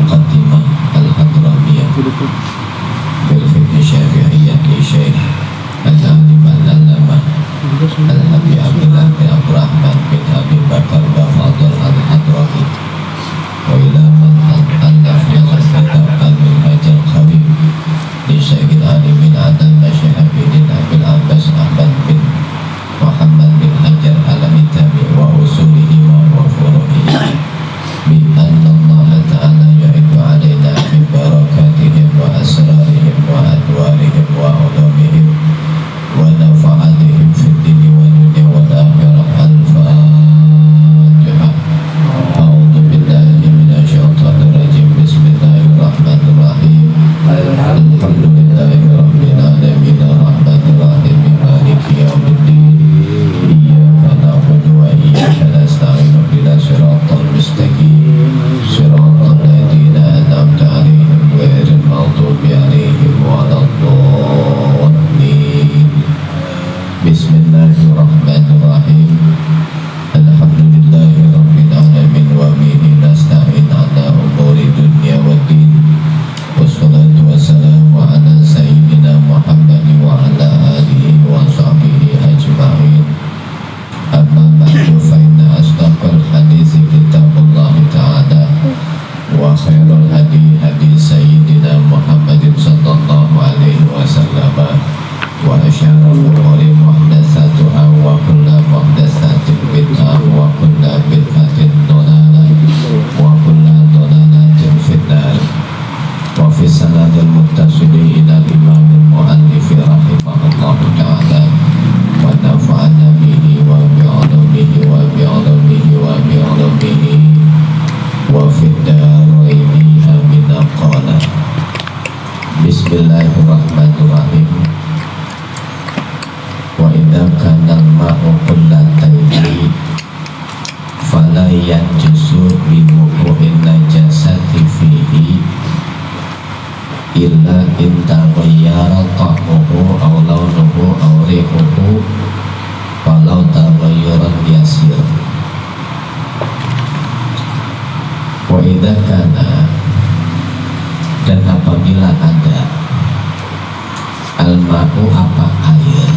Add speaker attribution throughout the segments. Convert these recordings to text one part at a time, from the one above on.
Speaker 1: المقدمة الحضرمية بالفقه الشافعية لشيخ العالم العلامة الحبيب عبد الله بن عبد الرحمن بن أبي بكر وفاضل الحضرمي وإلى من ألف هذا الكتاب المنهج القوي لشيخ العالم العلامة شهاب الدين أبي العباس أحمد بن محمد بن حجر الهيثمي وأصوله وفروعه بأن الله تعالى يعد علينا من بركاتهم وأسرارهم وأدوارهم وعلومهم ونفعاتهم في الدين والدنيا والآخرة. الفاتحة. أعوذ بالله من الشيطان الرجيم. بسم الله الرحمن الرحيم. الحمد لله رب العالمين الرحمن الرحيم مالك يوم الدين إياك نعبد وإياك نستعين اهدنا الصراط المستقيم صراط الذين أنعمت عليهم غير المغضوب عليهم ولا الضالين. بسم الله الرحمن الرحيم. الحمد لله رب العالمين وبه نستعين على أمور الدنيا والدين والصلاة والسلام على سيدنا محمد وعلى آله وصحبه أجمعين. أما بعد فإن أصدق الحديث كتاب الله تعالى وخير الهدي هدي سيدنا محمد صلى الله عليه وسلم وشر الأمور محدثاتها وكل محدثة بدعة وكل بدعة ضلالة وكل ضلالة في النار. وفي السند المتصل إلى الإمام المؤلف رحمه الله تعالى ونفعنا به وبعلومه وبعلومه وبعلومه وفي الدارين آمين. قال بسم الله الرحمن الرحيم. وإذا كان الماء قلتين فلا ينجس بوقوع النجاسة فيه إلا إن تغير طعمه أو لونه أو ريحه walau taghayyuran yasir. Wa idza kana, dan apabila ada al-ma'u apa air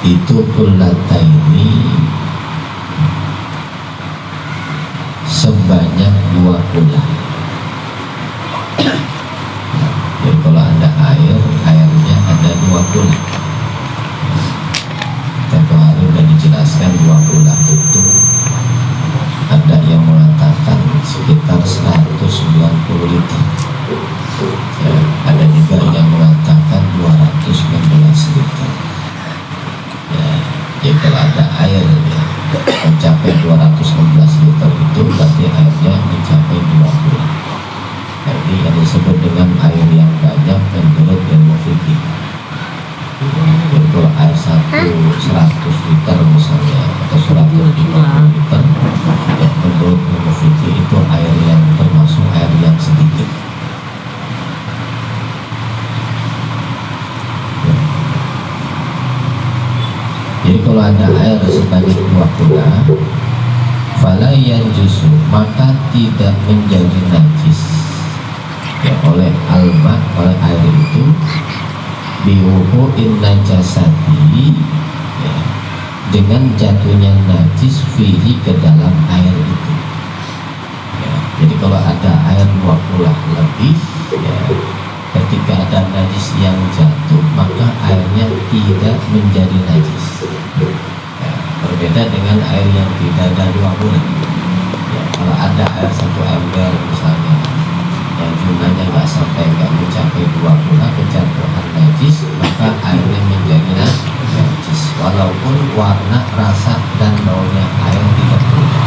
Speaker 1: itu kullataini sebanyak 2 ulah. Jadi kalau ada airnya ada 2 ulah. Satu hari sudah dijelaskan 2 ulah itu ada yang mengatakan sekitar 190 liter ya, ada juga yang mengatakan 216 liter ya. Jadi kalau ada air ya, mencapai 216 liter itu berarti airnya mencapai 2 ulah. Jadi yang disebut dengan air yang banyak menurut ilmu fikih. Jadi kalau air 100 liter misalnya atau 150 liter ya, menurut ilmu fikih itu air yang termasuk air yang sedikit ya. Jadi kalau ada air sebanyak 2 ulah fala yanjusu, maka tidak menjadi najis ya oleh alma, oleh air itu biwuhu'in najasati ya, dengan jatuhnya najis fihi ke dalam air itu ya. Jadi kalau ada air 2 ulah lebih ya, ketika ada najis yang jatuh maka airnya tidak menjadi najis ya, berbeda dengan air yang tidak ada 2 ulah ya. Kalau ada air 1 ember misalnya yang jumlahnya nggak sampai, nggak mencapai 2 ulah kejatuhan najis, maka airnya menjadi najis walaupun warna, rasa, dan baunya air tidak berubah.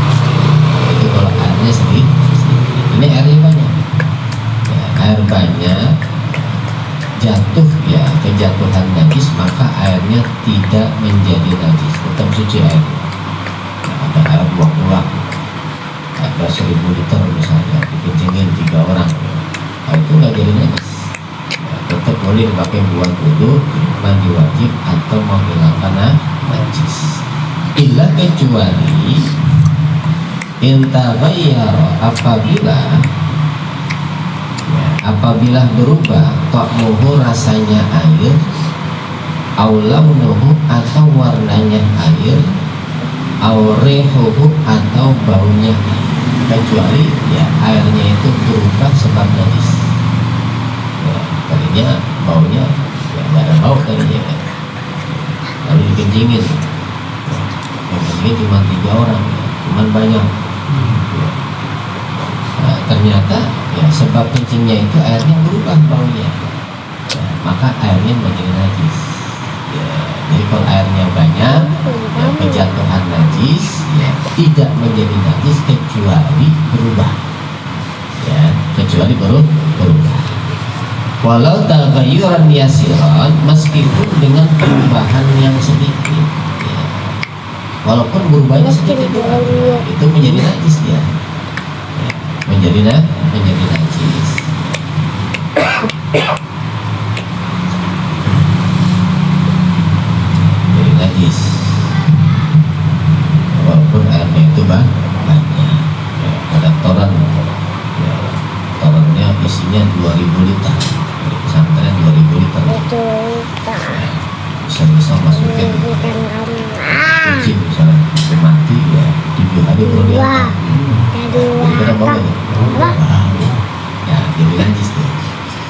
Speaker 1: Itu kalau airnya sedikit. Ini airnya banyak ya, air banyak jatuh ya, kejatuhan najis, maka airnya tidak menjadi najis, tetap suci air. Nah, ada air 2 ulah, ada 1000 liter misalnya, dikencingin 3 orang, nah, itu nggak jadi najis ya, tetap boleh dipakai buat wudu, mandi wajib, atau menghilangkan najis. Illa kecuali intaghayyara, apabila apabila berubah ta'muhu rasanya air, au launuhu atau warnanya air, au rihuhu atau baunya air, kecuali ya airnya itu berubah sebab najis. Ya, tadinya baunya ya nggak ada bau tadinya kan, lalu dikencingin. Yang kencingin cuma 3 orang, cuma banyak. Nah, ternyata ya sebab kencingnya itu airnya berubah baunya, ya, maka airnya menjadi najis. Ya, jadi kalau airnya banyak, ya, kejatuhan najis, ya, tidak menjadi najis kecuali berubah, ya, kecuali berubah. Walau taghayyuran yasiran, meskipun dengan perubahan yang sedikit, ya, walaupun berubahnya sedikit itu menjadi najis dia. Menjadi najis. Jadi najis walaupun airnya itu banyak. Ya, ada toran, ya, torannya isinya 2000 liter, pesantren 2000 liter. Ya, bisa masukin kucing misalnya mati ya 7 hari baru diangkat. Jadi kena bau ya, jadi najis tuh.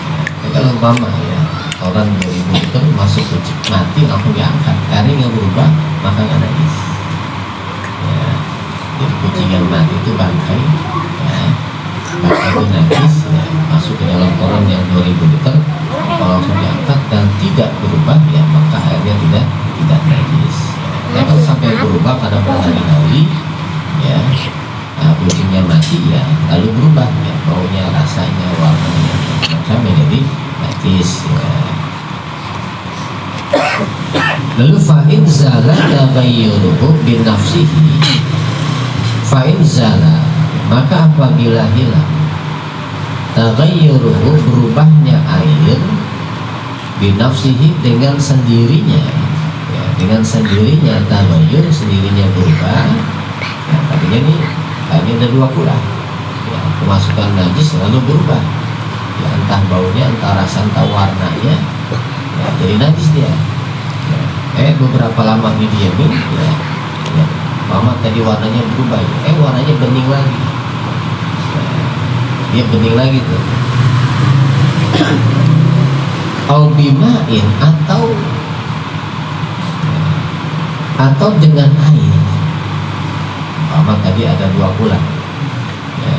Speaker 1: Ya, kalau umpama ya orang 2000 liter masuk kucing mati langsung diangkat, airnya nggak berubah, maka nggak najis. Ya, jadi kucing yang mati itu bangkai, ya, bangkai itu najis, ya, masuk ke dalam koran yang 2000 liter, kalau langsung diangkat dan tidak berubah, ya maka airnya tidak najis. Ya, kalau sampai berubah pada berhari-hari, ya. Nah, kucingnya mati ya lalu berubah ya baunya, rasanya, warnanya macam menjadi najis ya. Lalu fa'in zala taghayyuruhu binafsihi, fa'in zala maka apabila hilang taghayyuruhu berubahnya air binafsihi dengan sendirinya, ya, dengan sendirinya taghayyur sendirinya berubah. Ya, tadinya nih airnya ada 2 pula, ya, kemasukan najis lalu berubah, ya, entah baunya, entah rasa, entah warnanya, ya, jadi najis dia. Ya, beberapa lama didiamin, ya, ya, mama tadi warnanya berubah, ya, warnanya bening lagi, ya, dia bening lagi tuh. Au bimain atau dengan air. Mama tadi ada 2 pula, ya,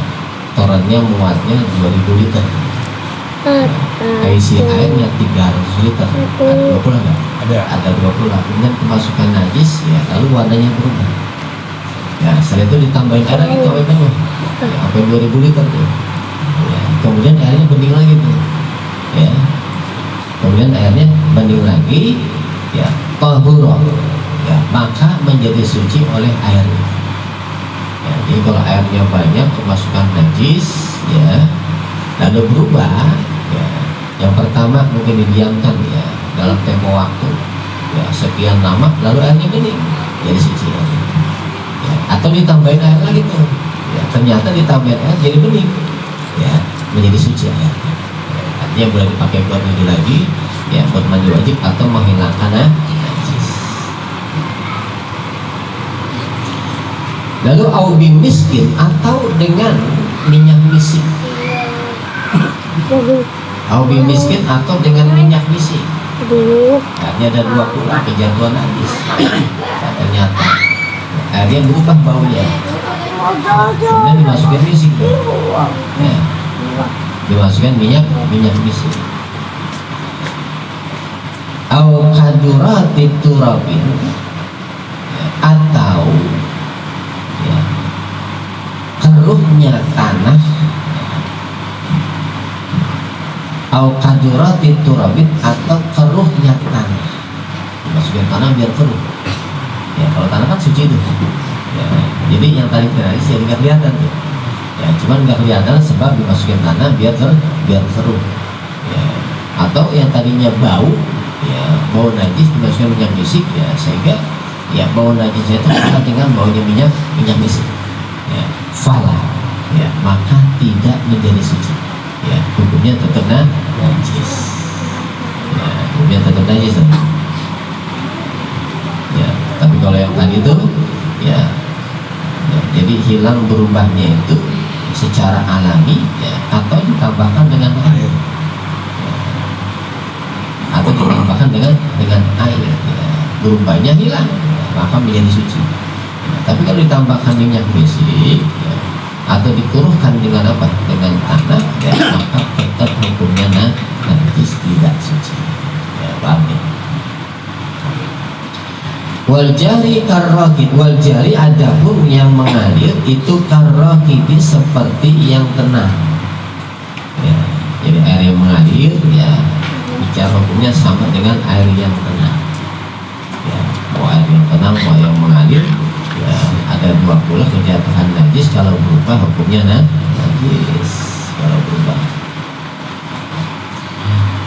Speaker 1: torannya muatnya 2000 liter, ya, isi airnya 300 liter, ada 2 pula nggak? Ada 2 pula. Kemudian kemasukan najis, ya, lalu warnanya berubah. Ya, setelah itu ditambahin air lagi sampai penuh, ya, sampai 2000 liter tuh. Ya, kemudian airnya bening lagi tuh, ya, kemudian airnya bening lagi, ya, tahura, ya, maka menjadi suci oleh air. Ya, jadi kalau airnya banyak kemasukan najis, ya, lalu berubah, ya, yang pertama mungkin didiamkan ya dalam tempo waktu, ya, sekian lama, lalu airnya bening, jadi suci. Ya, atau ditambahin air lagi tuh, ya, ternyata ditambahin air jadi bening, ya, menjadi suci air. Ya, artinya boleh dipakai buat wudhu lagi, ya, buat mandi wajib atau menghilangkan najis. Lalu aubi miskin atau dengan minyak misik. Aubi miskin atau dengan minyak misik. Airnya ada 2 pula, kejatuhan najis. Nah, ternyata airnya berubah baunya. Kemudian dimasukin misik, ya, dimasukkan minyak misik. Au kadurati turabin, atau ya, keruhnya tanah, au kadurati turabin atau keruhnya tanah, dimasukin tanah biar keruh. Ya, kalau tanah kan suci itu, ya, jadi yang tadi najis jadi nggak kelihatan tuh, ya, cuman nggak kelihatan sebab dimasukin tanah biar keruh, ya. Atau yang tadinya bau, ya, bau najis dimasukkan minyak misik, ya, sehingga ya bau najisnya itu sama dengan baunya minyak misik, ya, fala, ya, maka tidak menjadi suci. ya hukumnya tetap najis, ya hukumnya tetap najis. Ya, tapi kalau yang tadi itu ya, ya jadi hilang berubahnya itu secara alami ya, atau ditambahkan dengan air ya, atau ditambahkan dengan air ya, berubahnya hilang maka menjadi suci ya, tapi kalau ditambahkan minyak misik ya, atau dikuruhkan dengan apa, dengan tanah ya, maka tetap hukumnya najis, tidak suci ya, paham ya? Wal jari karrakid, wal jari adapun yang mengalir itu karrakidi seperti yang tenang ya, jadi air yang mengalir ya bicara hukumnya sama dengan air yang tenang ya, mau air yang tenang mau yang mengalir ya, ada dua pula kejatuhan najis, kalau berubah hukumnya najis kalau berubah.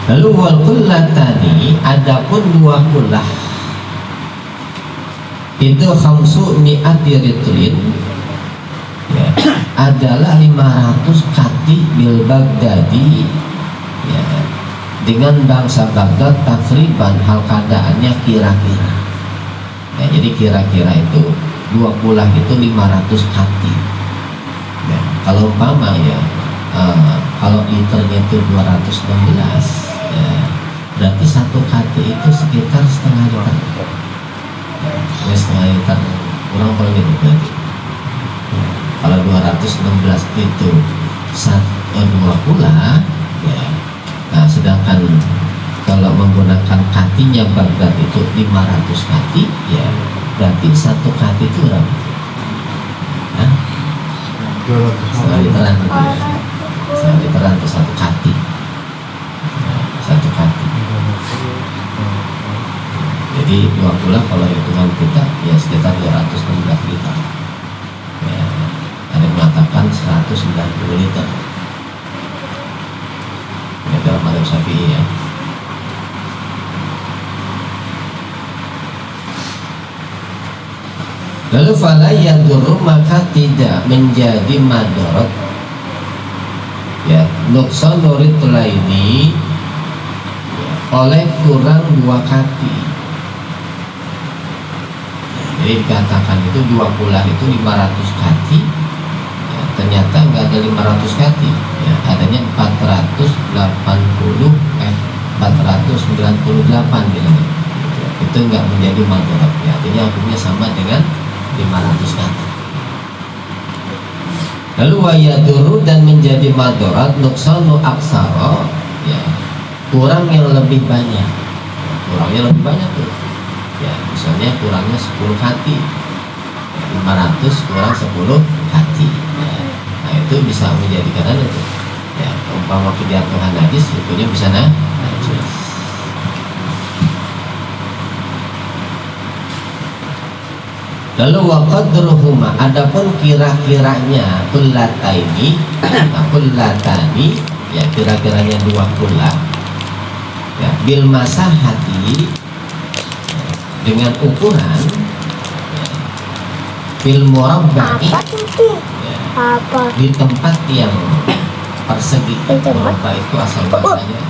Speaker 1: Lalu wal kullatani adapun dua kullah itu khamsu mi'ati ritlin ya, adalah 500 kati bil Baghdadi ya, dengan bangsa Baghdad takriban hal keadaannya kira-kira ya, jadi kira-kira itu dua pulah itu 500 kati ya, kalau umpama ya kalau liternya itu 216 ya, berarti satu kati itu sekitar setengah liter ya, setengah liter kurang paling itu berarti kalau 216 itu dua pula ya, nah sedangkan kalau menggunakan katinya Baghdad itu 500 kati ya, berarti satu kati itu berapa? Nah, setengah literan setengah literan atau satu kati nah, satu kati jadi dua pula kalau hitungan kita ya sekitar 216 liter ya, ada yang mengatakan 190 liter ya, dalam mazhab Syafi'i ya. Lalu fala yadurru maka tidak menjadi madarat ya nuksan ritlaini ya, oleh kurang dua kati. Jadi dikatakan itu dua pulah itu 500 kati ya, ternyata nggak ada 500 kati ya, adanya 498 gitu. Itu nggak menjadi madarat ya, artinya hukumnya sama dengan 500 kati. Lalu wayaduru dan menjadi madarat nuksanu aksara ya, kurang yang lebih banyak ya, kurangnya lebih banyak tuh ya, misalnya kurangnya 10 kati 500 kurang 10 kati ya. Nah itu bisa menjadikan itu ya, umpama kejatuhan najis hukumnya bisa najis. Lalu waqadruhuma adapun kira-kiranya kullataini nah kullatani ya kira-kiranya dua kullah ya bil masahati dengan ukuran bil murabba'i ya, di tempat yang persegi. Murabba itu asal bahasanya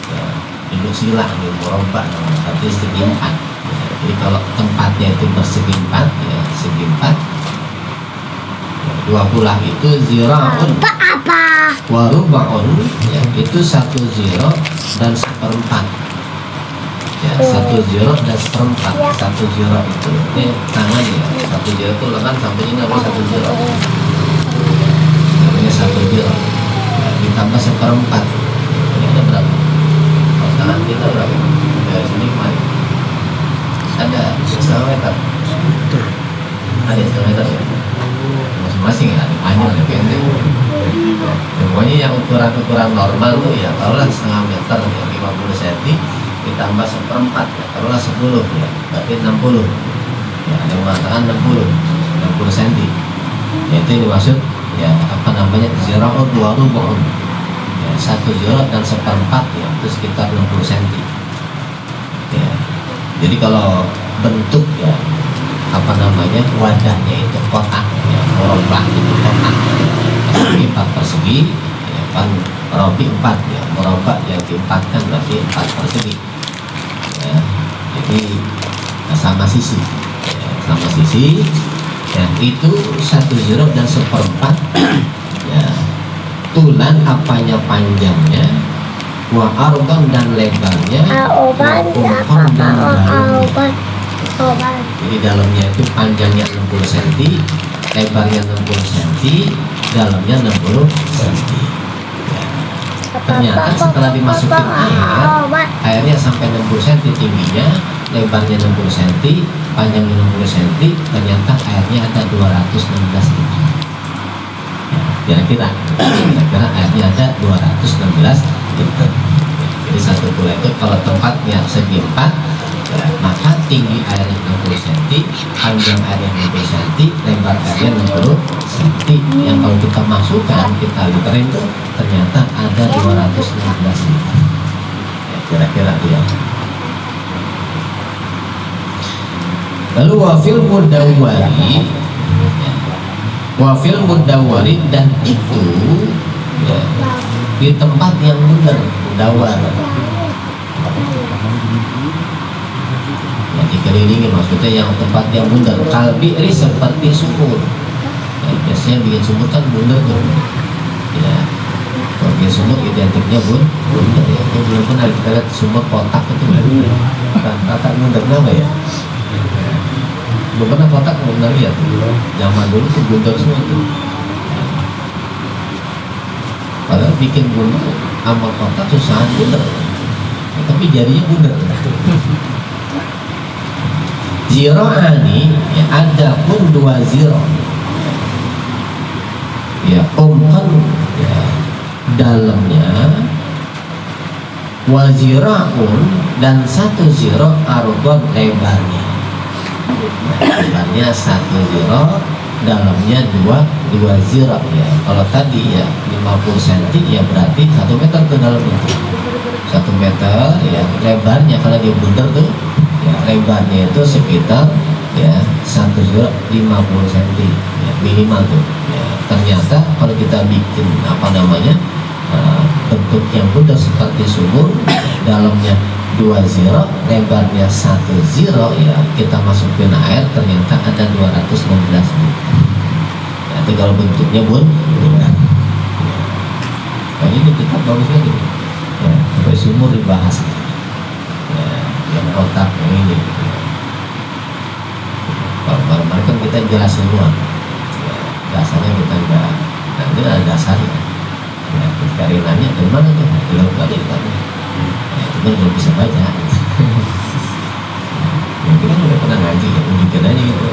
Speaker 1: ya, induk sila nih murabba artinya segi empat ya, jadi kalau tempatnya itu persegi empat ya segi empat ya, dua pulah itu zira'un wa ruba'un ya, itu satu zira dan seperempat ya, satu zero dan seperempat satu zero itu ini tangan ya, satu zero itu lengan sampai ini namanya satu zero namanya satu zero ya, ditambah seperempat ini ada berapa? Kalau tangan kita berapa? Dari sini kemana? Ada setengah meter ada setengah meter ya masing-masing ya, ada panjang ada pendek ya, pokoknya yang ukuran normal tuh ya taruhlah setengah meter ya, 50 cm ditambah seperempat ya, taruhlah 10 ya, berarti 60 ya, ada yang mengatakan 60 cm ya, itu yang dimaksud ya, apa namanya zira'un wa rub'un ya, satu zira dan seperempat ya, itu sekitar 60 cm ya, jadi kalau bentuk ya, apa namanya wadahnya itu kotak ya, murabbah itu kotak persegi empat persegi ya, kan Robi 4 ya, merobak yang diempatkan berarti 4 persegi ya. Jadi sama sisi ya, sama sisi ya, itu 1/0 dan 1/4 ya. Tulan apanya panjangnya, wa argon dan lebarnya, wa dan dalamnya. Jadi dalamnya itu panjangnya 60 cm, lebarnya 60 cm, dalamnya 60 cm. Ternyata setelah dimasukin airnya sampai 60 cm tingginya, lebarnya 60 cm, panjangnya 60 cm, ternyata airnya ada 216 liter. Kira-kira airnya ada 216 liter. Jadi satu gula itu kalau tempatnya segi 4, ya, maka tinggi airnya 60 cm, panjang airnya 60 cm, lebar airnya 60 cm. Yang kalau kita masukkan, kita literin itu ternyata ada 216 liter. Ya, kira-kira ya. Lalu wafil mudawwari dan itu ya, di tempat yang benar mudawwar. Ya, dikelilingi maksudnya yang tempat yang bundar. Kalbi'ri seperti sumur ya, biasanya bikin sumur kan bundar tuh ya. Kalau bikin sumur identiknya bundar ya. Itu belum pernah kita lihat sumur kotak itu kotak bundar kenapa ya? Belum pernah kotak bundar ya. Zaman dulu tuh bundar semua tuh. Padahal bikin bundar sama kotak susah bundar ya, tapi jadinya bundar. Ziro'ani ya, ada pun 2 ziro ya, ya, dalamnya wazira'un dan 1 ziro argon lebarnya. Lebarnya 1 ziro, dalamnya 2 ziro ya. Kalau tadi ya 50 cm ya berarti 1 meter ke dalamnya, 1 meter ya. Lebarnya kalau dia bundar tuh ya, lebarnya itu sekitar ya 1,50 cm ya, minimal tuh ya. Ternyata kalau kita bikin bentuk yang bundar seperti sumur, dalamnya 2 zero, lebarnya 1 zero ya, kita masukin air ternyata ada 216 liter. Nanti kalau bentuknya bundar ya. Ini kita bagus lagi ya, sampai sumur dibahas ya, yang kotak yang ini. Kalau mereka kita jelasin semua ya, dasarnya kita enggak, nanti ada dasarnya ya. Cari nanya dari mana tuh, belum kali kita ya, cuma belum bisa baca mungkin kan udah pernah ngaji ya, tunjukkan aja gitu.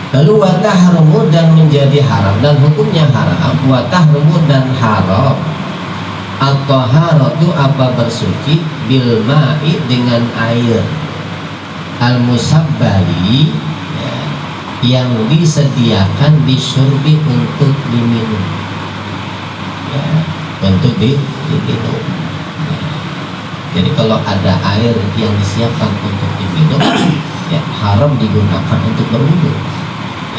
Speaker 1: Lalu watahrumu dan menjadi haram, dan hukumnya haram. Watahrumu dan haram atau haratu apa bersuci bil ma'i dengan air al musabbali ya, yang disediakan disyurbi untuk diminum ya, untuk diminum ya. Jadi kalau ada air yang disiapkan untuk diminum ya haram digunakan untuk berwudu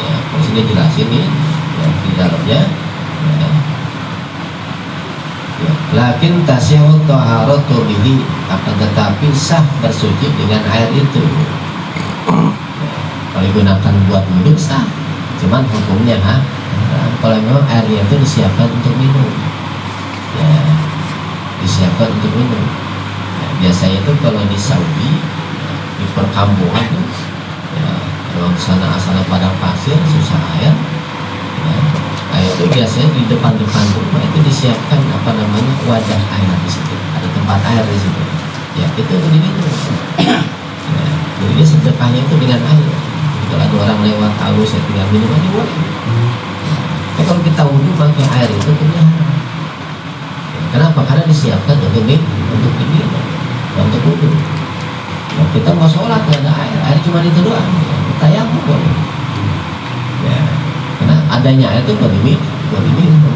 Speaker 1: ya. Maksudnya jelasin nih ya, di dalamnya ya. Ya, lakin tasihut taharatu bihi, akan tetapi sah bersuci dengan air itu. Kalau digunakan buat wudhu sah, cuman hukumnya kalau memang airnya itu disiapkan untuk minum ya, disiapkan untuk minum ya, biasanya itu kalau di Saudi di perkampungan tuh ya, kalau di sana asalnya padang pasir susah air ya, air itu biasanya di depan-depan rumah itu disiapkan wadah air di situ, ada tempat air di situ ya, itu untuk diminum ya, jadi dia sedekahnya itu dengan air. Jadi kalau ada orang lewat tahu saya tinggal minum aja boleh ya, kalau kita wudhu pakai air itu punya haram ya, kenapa? Karena disiapkan untuk diminum, untuk wudhu ya, kita mau sholat nggak ada air cuma itu doang ya, kita yang boleh ya, karena adanya air itu buat diminum.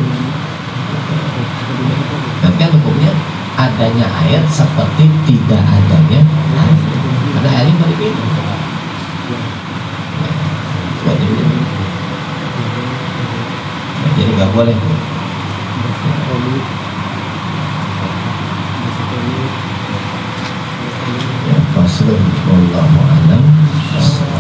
Speaker 1: Nanti kan hukumnya adanya air seperti tidak adanya air, karena airnya buat diminum. boleh. Ya, faslun wallahu a'lam.